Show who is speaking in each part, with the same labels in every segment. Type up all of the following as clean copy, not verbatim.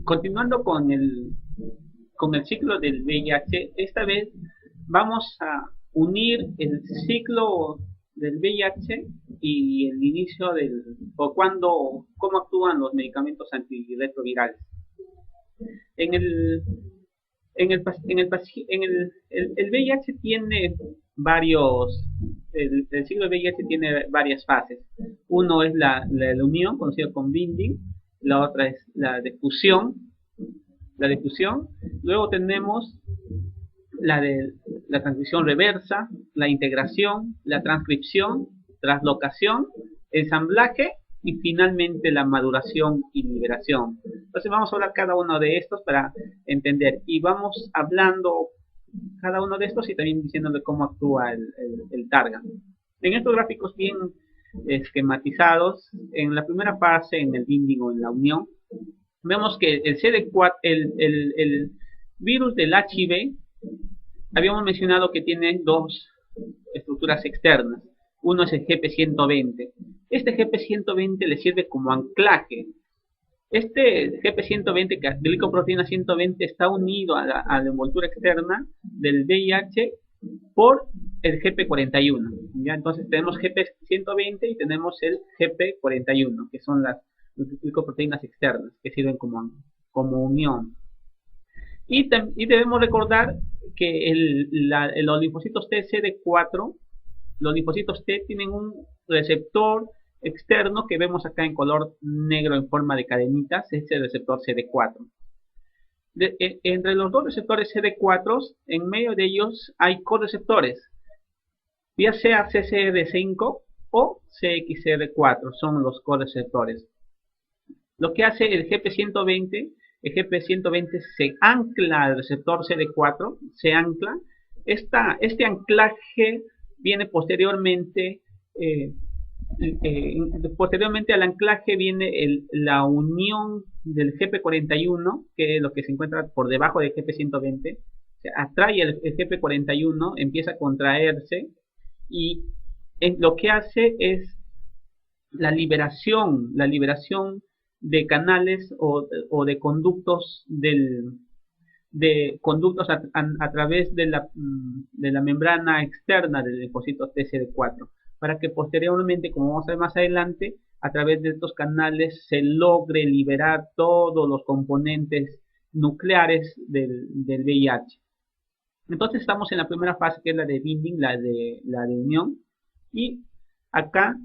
Speaker 1: Continuando con el ciclo del VIH, esta vez vamos a unir el ciclo del VIH y el inicio cómo actúan los medicamentos antirretrovirales. En el, el VIH tiene el ciclo del VIH tiene varias fases. Uno es la unión, conocida como binding, la otra es la difusión, luego tenemos la transcripción reversa, la integración, la transcripción, translocación, ensamblaje y finalmente la maduración y liberación. Entonces vamos a hablar cada uno de estos para entender y vamos hablando cada uno de estos y también diciéndole cómo actúa el targa. En estos gráficos bien esquematizados, en la primera fase, en el binding o en la unión, vemos que el CD4, el virus del HIV, habíamos mencionado que tiene dos estructuras externas. Uno es el GP120. Este GP120 le sirve como anclaje. Este GP120, glicoproteína 120, está unido a la envoltura externa del VIH por el GP41. ¿Ya? Entonces tenemos GP120 y tenemos el GP41, que son las glicoproteínas externas que sirven como unión. Y debemos recordar que los linfocitos T CD4, los linfocitos T tienen un receptor externo que vemos acá en color negro en forma de cadenitas, es el receptor CD4. Entre los dos receptores CD4, en medio de ellos hay correceptores, ya sea CCR5 o CXR4, son los correceptores. Lo que hace el GP120, se ancla al receptor CD4, se ancla. Este anclaje viene posteriormente, posteriormente al anclaje viene la unión del GP41, que es lo que se encuentra por debajo del GP120, se atrae el GP41, empieza a contraerse y lo que hace es la liberación de canales o de conductos a través de la membrana externa del linfocito TCD4, para que posteriormente, como vamos a ver más adelante, a través de estos canales se logre liberar todos los componentes nucleares del VIH. Entonces estamos en la primera fase, que es la de binding, la de unión, y acá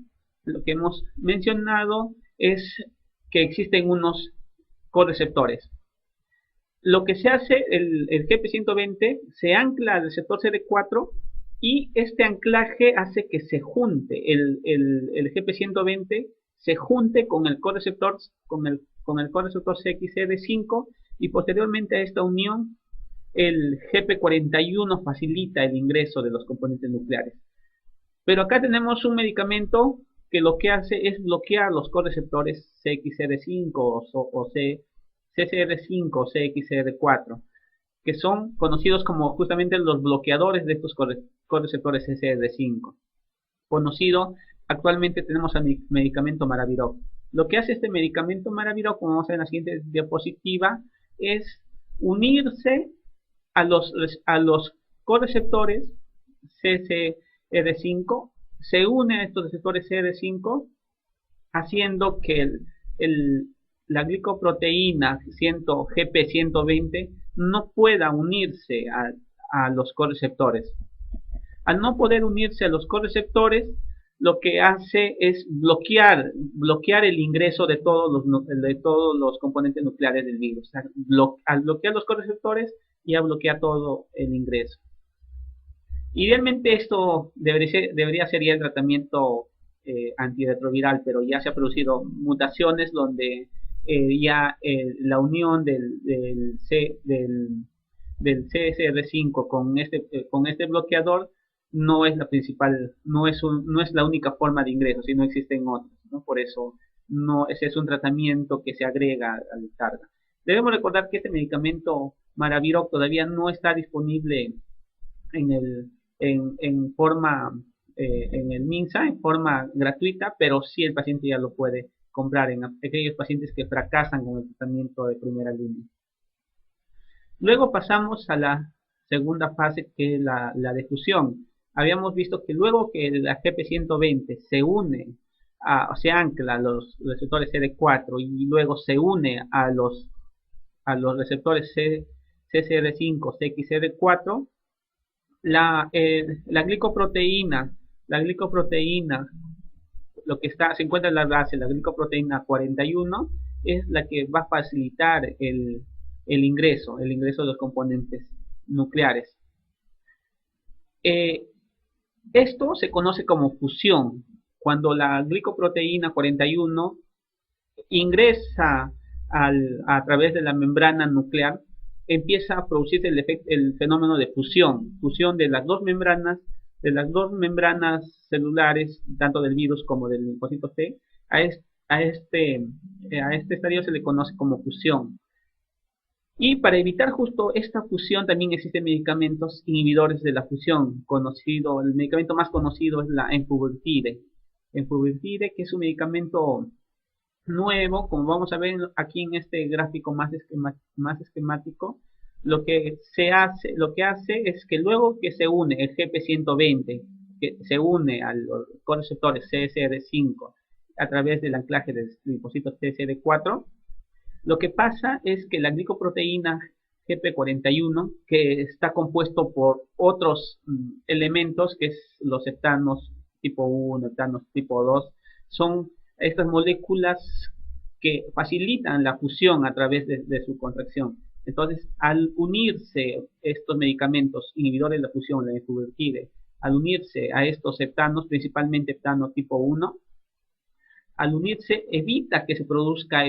Speaker 1: lo que hemos mencionado es que existen unos correceptores. Lo que se hace, el GP120 se ancla al receptor CD4 y este anclaje hace que se junte el GP120 se junte con el correceptor CXR5 y posteriormente a esta unión el GP41 facilita el ingreso de los componentes nucleares. Pero acá tenemos un medicamento que lo que hace es bloquear los correceptores CXR5 o CCR5 o CXR4, que son conocidos como justamente los bloqueadores de estos correceptores CCR5. Conocido, actualmente tenemos el medicamento Maraviroc. Lo que hace este medicamento Maraviroc, como vamos a ver en la siguiente diapositiva, es unirse a los correceptores CCR5, se une a estos receptores CR5, haciendo que la glicoproteína GP120 no pueda unirse a los correceptores. Al no poder unirse a los correceptores, lo que hace es bloquear el ingreso de todos los componentes nucleares del virus. Al bloquear los correceptores, ya bloquea todo el ingreso. Idealmente esto debería ser ya el tratamiento antirretroviral, pero ya se han producido mutaciones donde ya la unión del CSR5 con este bloqueador no es la principal, no es la única forma de ingreso, sino existen otras, ¿no? Por eso ese es un tratamiento que se agrega al targa. Debemos recordar que este medicamento Maraviroc todavía no está disponible en el MINSA, en forma gratuita, pero sí el paciente ya lo puede comprar en aquellos pacientes que fracasan con el tratamiento de primera línea. Luego pasamos a la segunda fase, que es la de fusión. Habíamos visto que luego que la GP120 se ancla a los receptores CD4 y luego se une a los receptores CCR5, CXCR4, la glicoproteína, lo que se encuentra en la base, la glicoproteína 41, es la que va a facilitar el ingreso de los componentes nucleares. Esto se conoce como fusión. Cuando la glicoproteína 41 ingresa a través de la membrana nuclear, empieza a producirse el fenómeno de fusión de las dos membranas, celulares, tanto del virus como del linfocito T. A este estadio se le conoce como fusión. Y para evitar justo esta fusión también existen medicamentos inhibidores de la fusión. El medicamento más conocido es la enfuvirtide. Enfuvirtide, que es un medicamento nuevo, como vamos a ver aquí en este gráfico más esquemático. Lo que hace es que luego que se une el GP120, que se une a los receptores CSR5 a través del anclaje del linfocito TCD4, lo que pasa es que la glicoproteína GP41, que está compuesto por otros elementos, que es los heptanos tipo 1, heptanos tipo 2, son estas moléculas que facilitan la fusión a través de su contracción. Entonces, al unirse estos medicamentos inhibidores de la fusión, la enfuvirtide, al unirse a estos heptanos, principalmente heptano tipo 1, al unirse evita que se produzca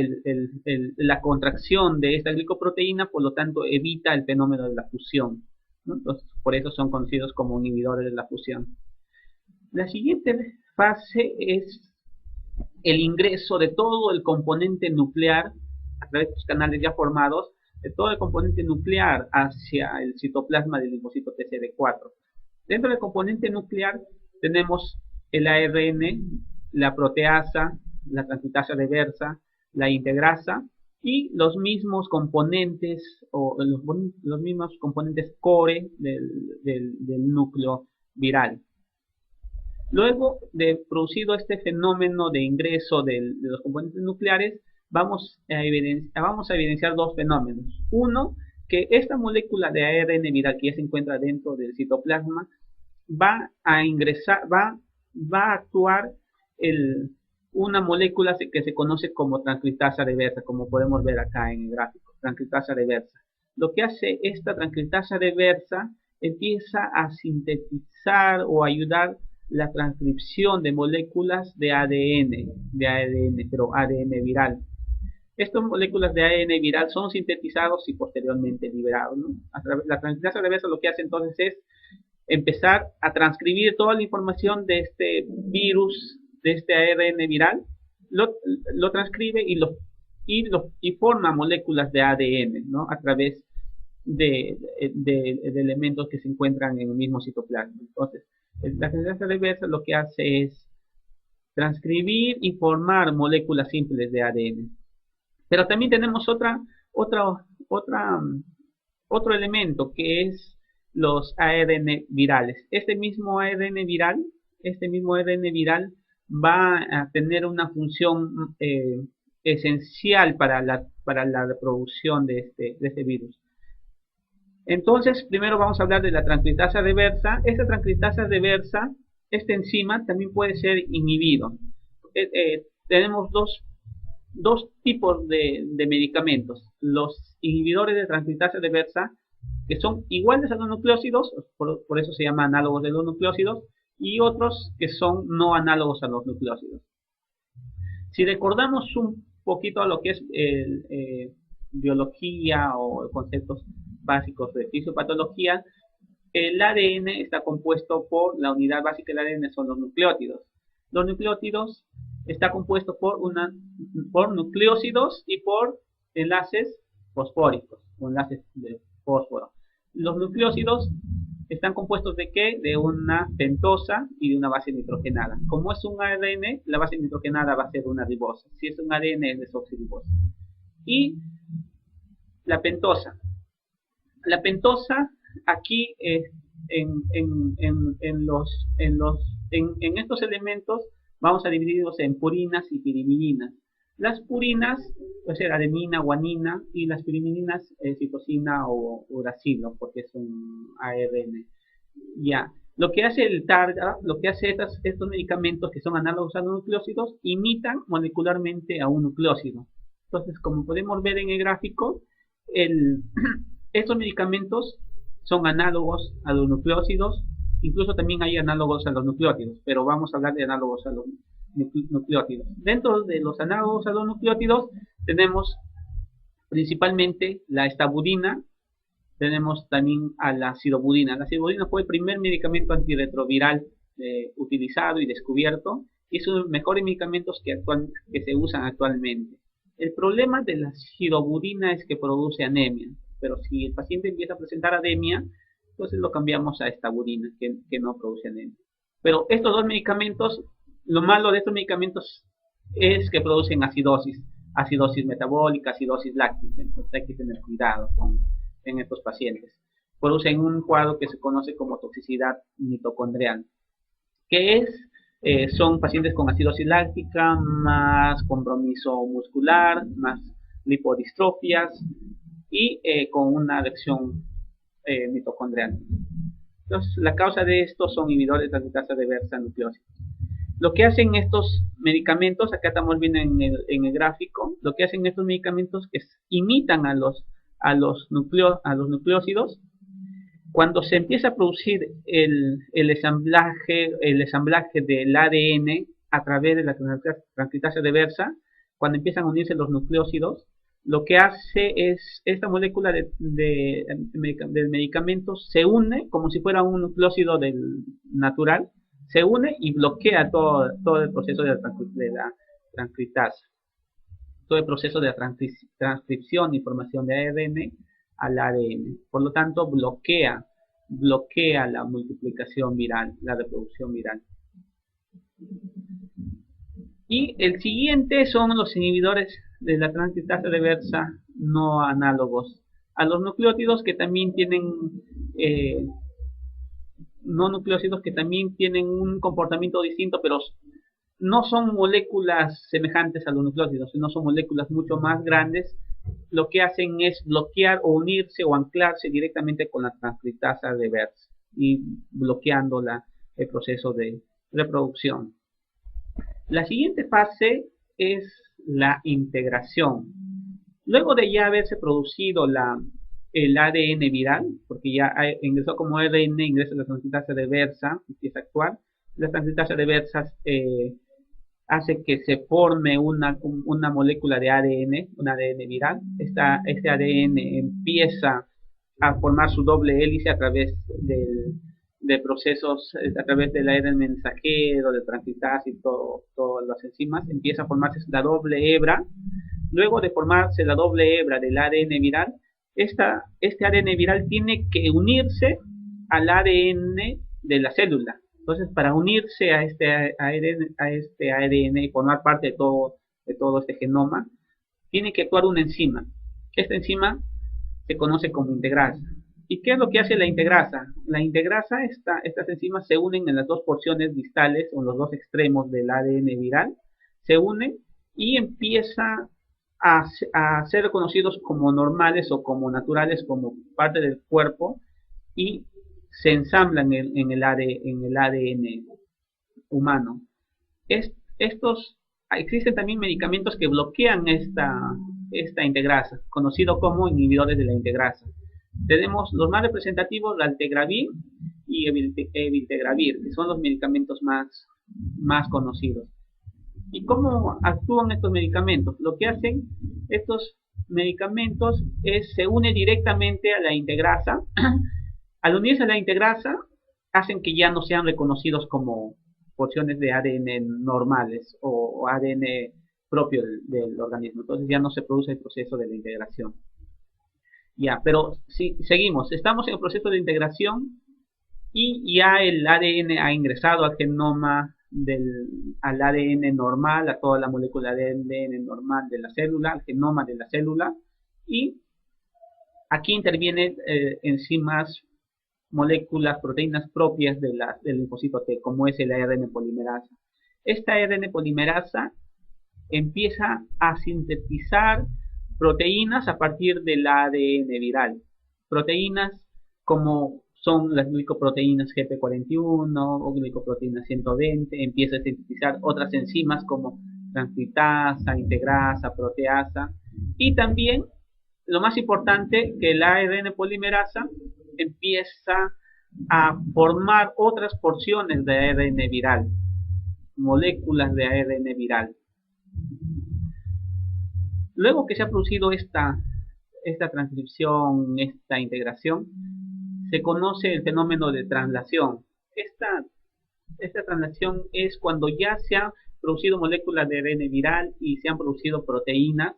Speaker 1: la contracción de esta glicoproteína, por lo tanto evita el fenómeno de la fusión, ¿no? Entonces, por eso son conocidos como inhibidores de la fusión. La siguiente fase es el ingreso de todo el componente nuclear a través de los canales ya formados, de todo el componente nuclear hacia el citoplasma del linfocito TCD4. Dentro del componente nuclear tenemos el ARN, la proteasa, la transcriptasa reversa, la integrasa y los mismos componentes los mismos componentes core del núcleo viral. Luego de producido este fenómeno de ingreso de los componentes nucleares, vamos a evidenciar dos fenómenos. Uno, que esta molécula de ARN viral que ya se encuentra dentro del citoplasma va a actuar una molécula que se conoce como transcriptasa reversa, como podemos ver acá en el gráfico, transcriptasa reversa. Lo que hace esta transcriptasa reversa, empieza a sintetizar o ayudar la transcripción de moléculas de ADN, pero ADN viral. Estas moléculas de ADN viral son sintetizados y posteriormente liberados, ¿no? La transcriptasa reversa lo que hace entonces es empezar a transcribir toda la información de este virus, de este ARN viral, lo transcribe y forma moléculas de ADN, ¿no? A través de elementos que se encuentran en el mismo citoplasma. Entonces, la transcriptasa reversa lo que hace es transcribir y formar moléculas simples de ADN. Pero también tenemos otro elemento, que es los ARN virales. Este mismo ARN viral va a tener una función esencial para la reproducción de este virus. Entonces, primero vamos a hablar de la transcriptasa reversa. Esta transcriptasa reversa, esta enzima, también puede ser inhibido. Tenemos dos tipos de medicamentos. Los inhibidores de transcriptasa reversa, que son iguales a los nucleósidos, por eso se llama análogos de los nucleósidos, y otros que son no análogos a los nucleósidos. Si recordamos un poquito a lo que es biología o conceptos básicos de fisiopatología, el ADN está compuesto por, la unidad básica del ADN son los nucleótidos. Los nucleótidos está compuesto por nucleósidos y por enlaces fosfóricos o enlaces de fósforo. Los nucleósidos ¿Están compuestos de qué? De una pentosa y de una base nitrogenada. Como es un ARN, la base nitrogenada va a ser una ribosa. Si es un ADN, es desoxirribosa. Y la pentosa. La pentosa aquí en estos elementos vamos a dividirlos en purinas y pirimidina. Las purinas puede ser adenina, guanina, y las pirimidinas citosina o uracilo, porque es un ARN. Ya. Lo que hace el targa, lo que hace estos medicamentos que son análogos a los nucleósidos, imitan molecularmente a un nucleósido. Entonces, como podemos ver en el gráfico, estos medicamentos son análogos a los nucleósidos, incluso también hay análogos a los nucleótidos, pero vamos a hablar de análogos a los nucleótidos. Dentro de los análogos a los nucleótidos tenemos principalmente la estabudina, tenemos también a la sidobudina. La sidobudina fue el primer medicamento antirretroviral utilizado y descubierto, y es uno de los mejores medicamentos que se usan actualmente. El problema de la sidobudina es que produce anemia, pero si el paciente empieza a presentar anemia, entonces lo cambiamos a estabudina, que no produce anemia. Pero estos dos medicamentos, lo malo de estos medicamentos es que producen acidosis metabólica, acidosis láctica, entonces hay que tener cuidado en estos pacientes. Producen un cuadro que se conoce como toxicidad mitocondrial, que son pacientes con acidosis láctica, más compromiso muscular, más lipodistrofias y con una lesión mitocondrial. Entonces, la causa de esto son inhibidores de transcriptasa reversa nucleósida. Lo que hacen estos medicamentos, acá estamos viendo en el gráfico, lo que hacen estos medicamentos que imitan a los nucleósidos. Cuando se empieza a producir el ensamblaje del ADN a través de la transcriptasa reversa, cuando empiezan a unirse los nucleósidos, lo que hace es esta molécula del medicamento se une como si fuera un nucleósido natural, se une y bloquea todo el proceso de la transcriptasa, todo el proceso de la transcripción y formación de ARN al ADN. Por lo tanto, bloquea la multiplicación viral, la reproducción viral. Y el siguiente son los inhibidores de la transcriptasa reversa no análogos a los nucleótidos, que también tienen no nucleósidos que también tienen un comportamiento distinto, pero no son moléculas semejantes a los nucleósidos, sino son moléculas mucho más grandes. Lo que hacen es bloquear o unirse o anclarse directamente con la transcriptasa reversa y bloqueando el proceso de reproducción. La siguiente fase es la integración. Luego de ya haberse producido el ADN viral, porque ya ingresó como ARN, ingresa la transcriptasa reversa, empieza a actuar. La transcriptasa reversa hace que se forme una molécula de ADN, un ADN viral. Este ADN empieza a formar su doble hélice a través de procesos, a través del ARN mensajero, de transcriptasa y todas las enzimas. Empieza a formarse la doble hebra. Luego de formarse la doble hebra del ADN viral, este ADN viral tiene que unirse al ADN de la célula. Entonces, para unirse a este ARN y formar parte de todo este genoma, tiene que actuar una enzima. Esta enzima se conoce como integrasa. ¿Y qué es lo que hace la integrasa? La integrasa, estas enzimas se unen en las dos porciones distales, o en los dos extremos del ADN viral, se unen y empieza a ser reconocidos como normales o como naturales, como parte del cuerpo, y se ensamblan en el ADN humano. Existen también medicamentos que bloquean esta integrasa, conocido como inhibidores de la integrasa. Tenemos los más representativos, la Altegravir y Eviltegravir, que son los medicamentos más conocidos. ¿Y cómo actúan estos medicamentos? Lo que hacen estos medicamentos se une directamente a la integrasa. Al unirse a la integrasa, hacen que ya no sean reconocidos como porciones de ADN normales o ADN propio del organismo. Entonces ya no se produce el proceso de la integración. Ya, pero si seguimos, estamos en el proceso de integración y ya el ADN ha ingresado al genoma al ADN normal, a toda la molécula de ADN normal de la célula, al genoma de la célula, y aquí intervienen enzimas, moléculas, proteínas propias del linfocito T, como es el ARN polimerasa. Esta ARN polimerasa empieza a sintetizar proteínas a partir del ADN viral. Proteínas como son las glicoproteínas GP41 o glicoproteínas 120, empieza a sintetizar otras enzimas como transcriptasa, integrasa, proteasa, y también, lo más importante, que el ARN polimerasa empieza a formar otras porciones de ARN viral, moléculas de ARN viral. Luego que se ha producido esta transcripción, esta integración, se conoce el fenómeno de translación. Esta translación es cuando ya se han producido moléculas de ARN viral y se han producido proteínas.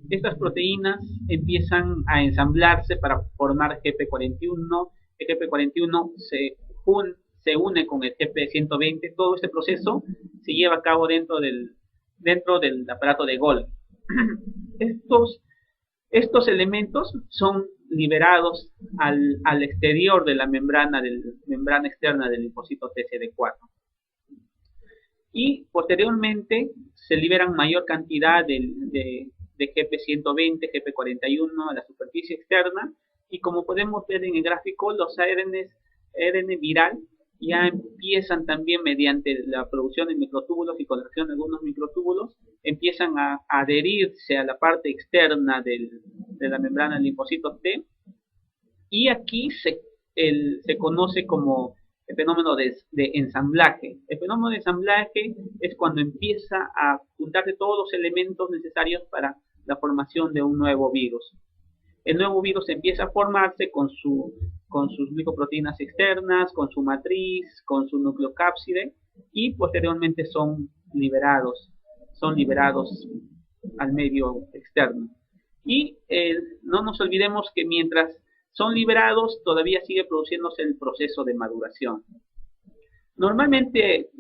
Speaker 1: Estas proteínas empiezan a ensamblarse para formar GP41. El GP41 se une con el GP120. Todo este proceso se lleva a cabo dentro del aparato de Golgi. Estos elementos son liberados al exterior de la membrana externa del linfocito TCD4. Y posteriormente se liberan mayor cantidad de GP120, GP41 a la superficie externa, y como podemos ver en el gráfico, los ARN viral ya empiezan también, mediante la producción de microtúbulos y contracción de algunos microtúbulos, empiezan a adherirse a la parte externa de la membrana del linfocito T, y aquí se conoce como el fenómeno de ensamblaje. El fenómeno de ensamblaje es cuando empieza a juntarse todos los elementos necesarios para la formación de un nuevo virus. El nuevo virus empieza a formarse con sus glicoproteínas externas, con su matriz, con su nucleocápside, y posteriormente son liberados al medio externo. Y no nos olvidemos que mientras son liberados, todavía sigue produciéndose el proceso de maduración. Normalmente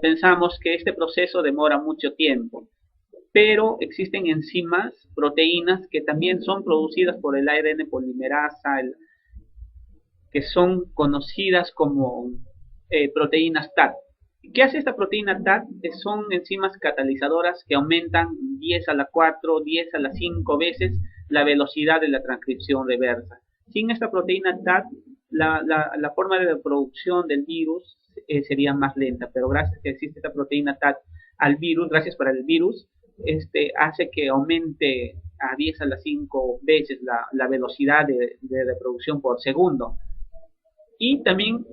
Speaker 1: pensamos que este proceso demora mucho tiempo, pero existen enzimas, proteínas, que también son producidas por el ARN polimerasa, que son conocidas como proteínas TAT. ¿Qué hace esta proteína TAT? Son enzimas catalizadoras que aumentan 10 a la 4, 10 a la 5 veces la velocidad de la transcripción reversa. Sin esta proteína TAT, la forma de producción del virus sería más lenta, pero gracias a que existe esta proteína TAT al virus, gracias para el virus, hace que aumente a 10 a la 5 veces la velocidad de reproducción por segundo. Y también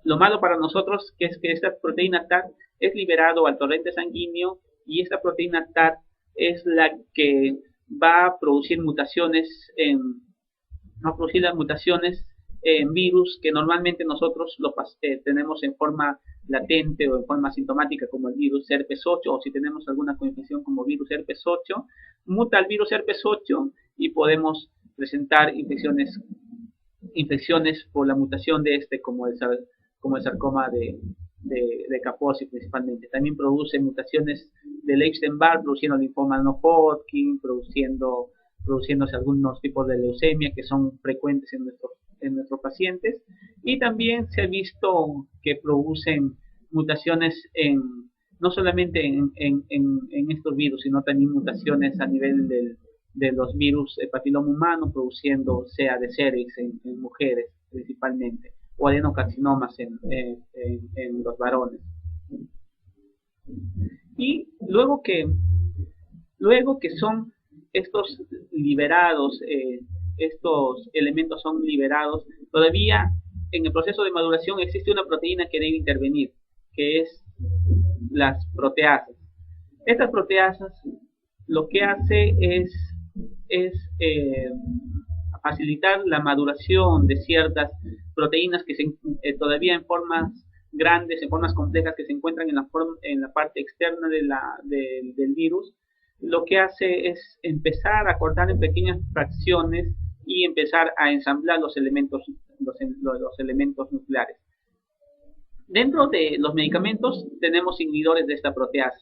Speaker 1: lo malo para nosotros es que esta proteína TAT es liberado al torrente sanguíneo, y esta proteína TAT es la que va a producir mutaciones en virus que normalmente nosotros tenemos en forma latente o en forma asintomática, como el virus herpes 8, o si tenemos alguna coinfección como virus herpes 8, muta el virus herpes 8 y podemos presentar infecciones por la mutación de como el sarcoma de Kaposi principalmente. También produce mutaciones del Epstein-Barr, produciendo linfoma no Hodgkin, produciéndose algunos tipos de leucemia que son frecuentes en nuestros pacientes, y también se ha visto que producen mutaciones no solamente en estos virus, sino también mutaciones a nivel de los virus papiloma humano, produciendo CA de cervix en mujeres principalmente, o adenocarcinomas en los varones. Y luego que son estos liberados, estos elementos son liberados, todavía en el proceso de maduración existe una proteína que debe intervenir, que es las proteasas. Estas proteasas lo que hace es facilitar la maduración de ciertas proteínas que todavía en formas grandes, en formas complejas, que se encuentran en la parte externa del virus. Lo que hace es empezar a cortar en pequeñas fracciones y empezar a ensamblar los elementos nucleares. Dentro de los medicamentos tenemos inhibidores de esta proteasa,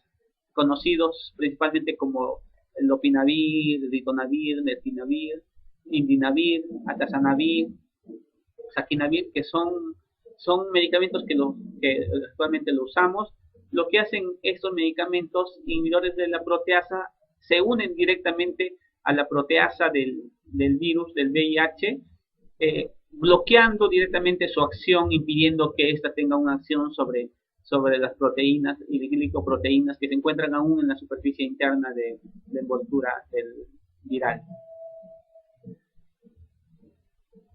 Speaker 1: conocidos principalmente como el lopinavir, ritonavir, mertinavir, indinavir, atazanavir, saquinavir, que son medicamentos que actualmente lo usamos. Lo que hacen estos medicamentos inhibidores de la proteasa, se unen directamente a la proteasa del virus, del VIH, bloqueando directamente su acción, impidiendo que ésta tenga una acción sobre las proteínas y glicoproteínas que se encuentran aún en la superficie interna de envoltura del viral.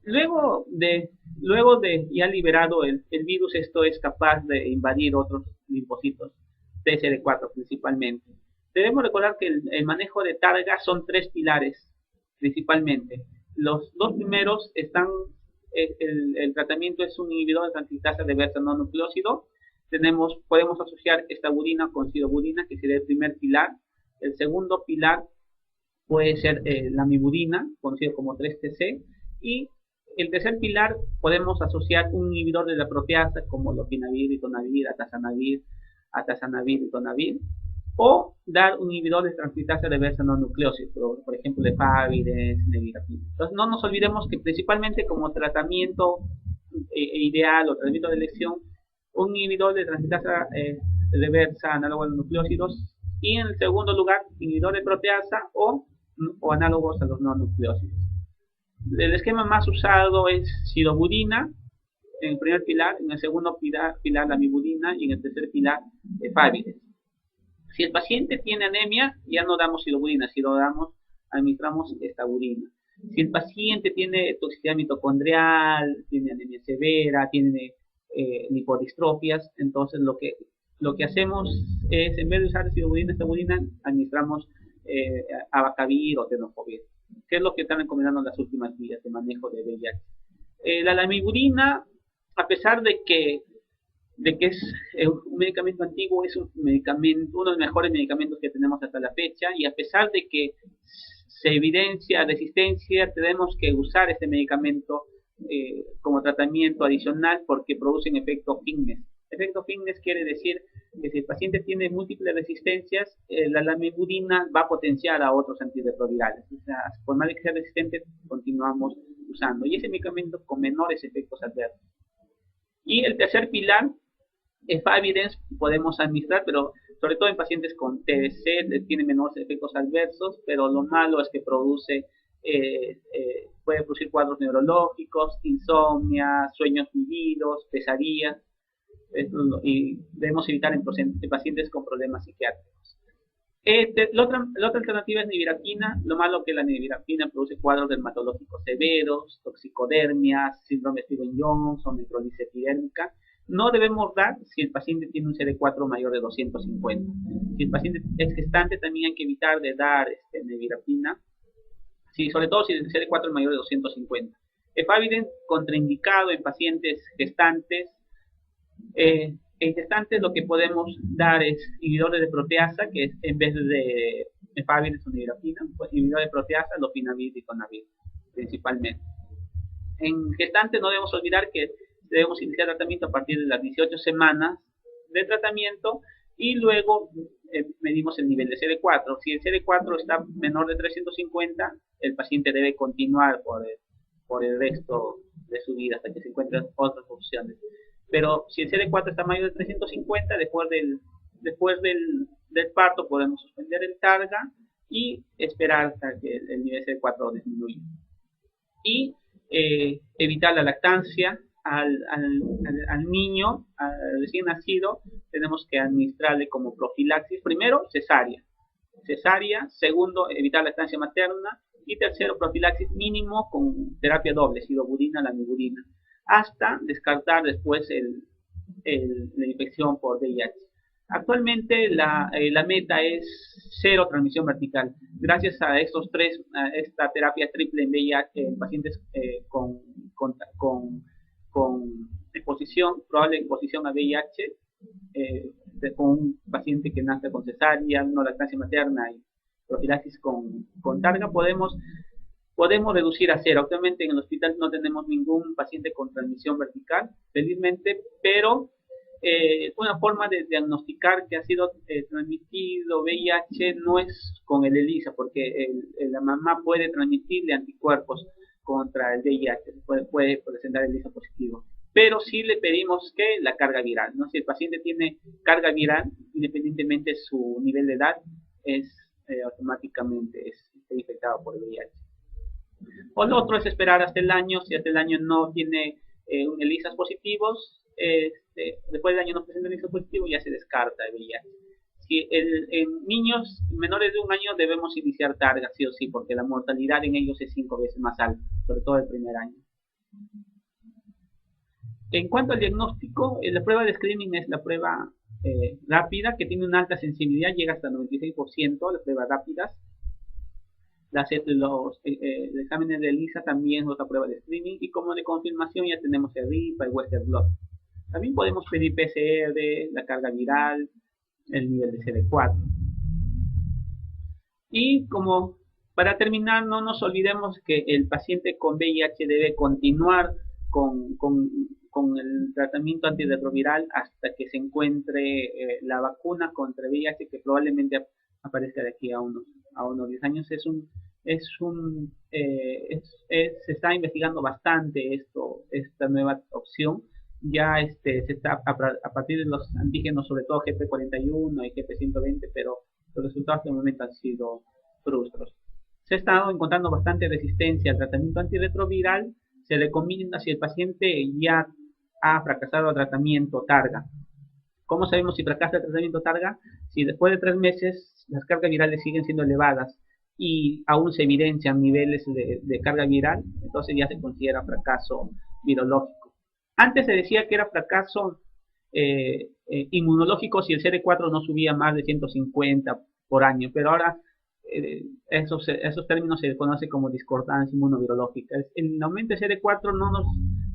Speaker 1: Luego de ya liberado el virus, esto es capaz de invadir otros linfocitos, TCD4 principalmente. Debemos recordar que el manejo de targa son 3 pilares principalmente. Los 2 primeros están, el tratamiento es un inhibidor de transcriptasa reversa no nucleósido. Podemos asociar estabudina con sidobudina, que sería el primer pilar. El segundo pilar puede ser la mibudina, conocido como 3-TC, y el tercer pilar podemos asociar un inhibidor de la proteasa como lopinavir, ritonavir, atazanavir, ritonavir, o dar un inhibidor de transcriptasa reversa no nucleósido, por ejemplo, efavirenz, nevirapina. Entonces no nos olvidemos que principalmente como tratamiento ideal o tratamiento de elección, un inhibidor de transcriptasa reversa análogo a los nucleósidos, y en el segundo lugar, inhibidor de proteasa o análogos a los no nucleósidos. El esquema más usado es sidobudina en el primer pilar, en el segundo pilar la mibudina y en el tercer pilar efavirenz. Si el paciente tiene anemia, ya no damos sidobudina, si lo damos, administramos estabudina. Si el paciente tiene toxicidad mitocondrial, tiene anemia severa, tiene lipodistrofias, entonces lo que hacemos es, en vez de usar sidobudina, estabudina, administramos abacavir o tenofovir, que es lo que están recomendando las últimas guías de manejo de VIH. La lamivudina, a pesar de que es un medicamento antiguo, es uno de los mejores medicamentos que tenemos hasta la fecha, y a pesar de que se evidencia resistencia, tenemos que usar este medicamento como tratamiento adicional porque producen efecto fitness. Efecto fitness quiere decir que si el paciente tiene múltiples resistencias, la lamivudina va a potenciar a otros antirretrovirales. O sea, por más que sea resistente, continuamos usando. Y ese medicamento con menores efectos adversos. Y el tercer pilar, efavirenz, podemos administrar, pero sobre todo en pacientes con TBC, tiene menores efectos adversos, pero lo malo es que puede producir cuadros neurológicos, insomnia, sueños vividos, pesadillas, y debemos evitar en pacientes con problemas psiquiátricos. La otra alternativa es nevirapina. Lo malo que la nevirapina produce cuadros dermatológicos severos, toxicodermias, síndrome Stevens-Johnson, necrólisis epidérmica. No debemos dar si el paciente tiene un CD4 mayor de 250. Si el paciente es gestante, también hay que evitar de dar nevirapina, sobre todo si el CD4 es mayor de 250. Efavirenz, contraindicado en pacientes gestantes. En gestantes lo que podemos dar es inhibidores de proteasa, que es en vez de efavirenz o nevirapina, pues inhibidores de proteasa, lopinavir y ritonavir principalmente. En gestantes no debemos olvidar que debemos iniciar tratamiento a partir de las 18 semanas de tratamiento y luego medimos el nivel de CD4. Si el CD4 está menor de 350, el paciente debe continuar por el resto de su vida hasta que se encuentren otras opciones. Pero si el CD4 está mayor de 350, después del parto podemos suspender el targa y esperar hasta que el nivel CD4 disminuya. Y evitar la lactancia al niño, al recién nacido, tenemos que administrarle como profilaxis, primero cesárea, segundo evitar la lactancia materna y tercero profilaxis mínimo con terapia doble, sidobudina, lamivudina, hasta descartar después la infección por VIH. Actualmente la meta es cero transmisión vertical. Gracias a esta terapia triple en VIH en pacientes con probable exposición a VIH, con un paciente que nace con cesárea, no lactancia materna y profilaxis con targa, podemos podemos reducir a cero. Actualmente en el hospital no tenemos ningún paciente con transmisión vertical, felizmente, pero una forma de diagnosticar que ha sido transmitido VIH no es con el ELISA, porque la mamá puede transmitirle anticuerpos contra el VIH, puede presentar el ELISA positivo. Pero sí le pedimos que la carga viral, ¿no? Si el paciente tiene carga viral, independientemente de su nivel de edad, es automáticamente infectado por el VIH. O lo otro es esperar hasta el año, si hasta el año no tiene un ELISA positivos, después del año no presenta ELISA positivo, ya se descarta el VIH. Si en niños menores de un año debemos iniciar targa, sí o sí, porque la mortalidad en ellos es 5 veces más alta, sobre todo el primer año. En cuanto al diagnóstico, la prueba de screening es la prueba rápida, que tiene una alta sensibilidad, llega hasta el 96%, las pruebas rápidas. Los exámenes de ELISA también es otra prueba de screening, y como de confirmación ya tenemos el RIPA, el Western Blot. También podemos pedir PCR, la carga viral, el nivel de CD4. Y como para terminar, no nos olvidemos que el paciente con VIH debe continuar con el tratamiento antirretroviral hasta que se encuentre la vacuna contra VIH, que probablemente aparezca de aquí a unos 10 años. Se está investigando bastante esta nueva opción. Ya se está a partir de los antígenos, sobre todo GP41 y GP120, pero los resultados de momento han sido frustros. Se ha estado encontrando bastante resistencia al tratamiento antirretroviral. Se recomienda si el paciente ya ha fracasado el tratamiento targa. ¿Cómo sabemos si fracasa el tratamiento targa? Si después de 3 meses las cargas virales siguen siendo elevadas y aún se evidencian niveles de carga viral, entonces ya se considera fracaso virológico. Antes se decía que era fracaso inmunológico si el CD4 no subía más de 150 por año, pero ahora esos términos se conocen como discordancia inmunovirológica. El aumento de CD4 no nos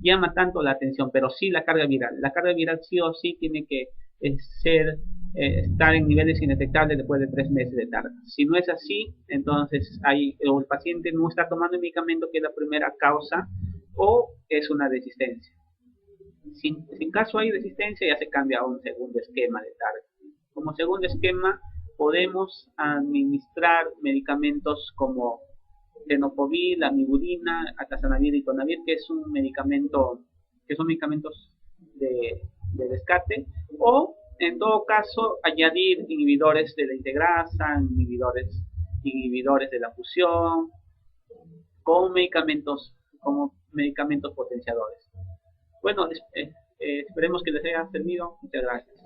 Speaker 1: llama tanto la atención, pero sí la carga viral. La carga viral sí o sí tiene que estar en niveles indetectables después de 3 meses de tarda. Si no es así, entonces el paciente no está tomando el medicamento, que es la primera causa, o es una resistencia. Si en caso hay resistencia, ya se cambia a un segundo esquema de targa. Como segundo esquema, podemos administrar medicamentos como tenofovir, amividina, atazanavir y tonavir, que son medicamentos de descarte, o en todo caso añadir inhibidores de la integrasa, inhibidores de la fusión, como medicamentos potenciadores. Bueno, esperemos que les haya servido. Muchas gracias.